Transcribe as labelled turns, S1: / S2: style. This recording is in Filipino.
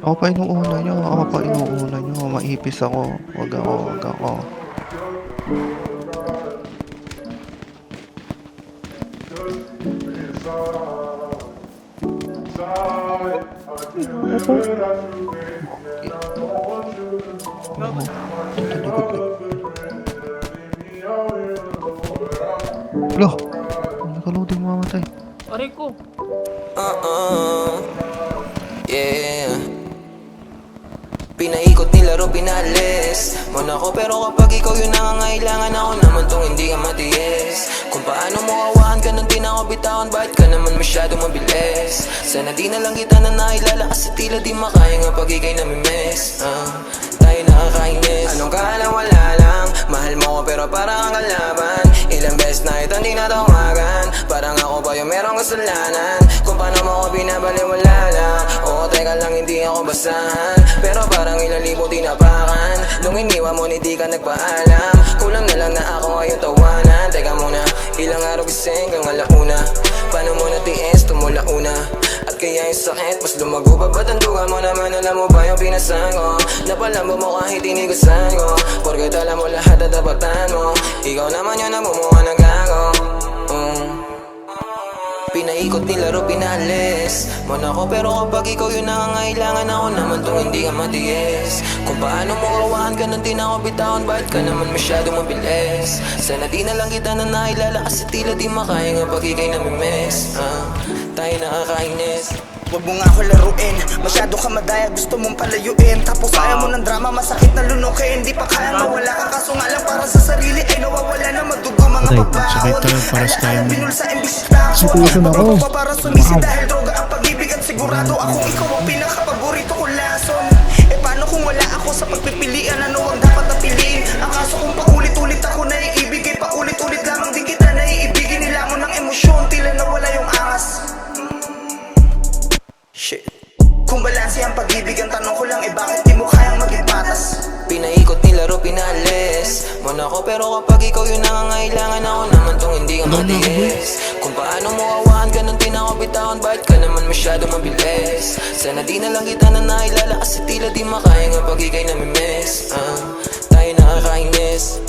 S1: Ako pa inuuna nyo, ako pa inuuna nyo. Maipis ako. Wag ako, wag ako. Loh, nakaluting mamatay.
S2: Aray ko.
S3: Yeah. Pinaikot nilaro, pinalis mo na ako, pero kapag ikaw yung nangangailangan, ako naman tong hindi ka matiis. Kung paano mo awahan ka nung di na ako bitawan, bakit ka naman masyado mabilis? Sana di na lang kita na nailala, kasi tila di makaya nga pag ikay namimiss. Tayo nakakainis. Anong kala wala lang, mahal mo ko pero parang ang kalaban. Ilang beses na ito hindi natawagan, parang ako ba yung merong kasalanan? Kung paano mo ko binabaliwala lang. Oo, teka lang, hindi ako basahan, pero parang ilang libo tinapakan. Nung iniwan mo, hindi ka nagpaalam. Kulang na lang na ako ngayon tawanan. Teka muna, ilang araw gising kang alauna. Paano mo natiis, tumula una? At kaya yung sakit, mas lumago pa. Ba't ang duga mo naman, alam mo ba yung pinasan ko? Napalambo mo kahit inigusan ko, porket alam mo lahat at tapatan mo. Ikaw naman yun ang bumuha ng gago. Pinaikot nilaro, pinalis mo na ako, pero kapag ikaw yung nangangailangan, ako naman tong hindi ka matiis. Kung paano mo kawahan ka nung di na ako bitawan, bakit ka naman masyado mabilis? Sana di na lang kita na nailala, kasi tila di makaya nga pag ikay namimiss. Tayo nakakainis.
S4: Huwag mo nga ako laruin, masyado ka madaya, gusto mong palayuin. Tapos ayaw mo ng drama, masakit na lunukin. Di pa kayang mawala ka, kaso nga lang para sa sarili ay nawawala na madugo mga
S5: Sakit
S4: pagbaon.
S5: tayo para sa tayo.
S4: Binul sa imbis na ako,
S5: Situation ako.
S4: pa para sumisi dahil droga ang pag-ibig. At sigurado akong ikaw ang pinakapaborito kong lason. Eh paano kung wala ako sa pagpipilian? Ano ang dapat na piliin? Ang kaso kung paulit-ulit ako naiibig, eh paulit-ulit lamang di kita naiibigin. Nilamon ng emosyon, tila nawala yung angas. Shit. Kung balanse ang pag-ibig, ang tanong ko lang, eh bakit di mo kayang maging patas?
S3: Pinaikot nilaro, pinalis mo na ako, pero kapag ikaw yung nangangailangan, ako naman tong hindi ka matiis. Kung paano mo awahan ka nung di na ako bitawan, bakit ka naman masyado mabilis? Sana di na lang kita na nailala, kasi tila di makaya nga pag ikay namimiss. Tayo nakakainis.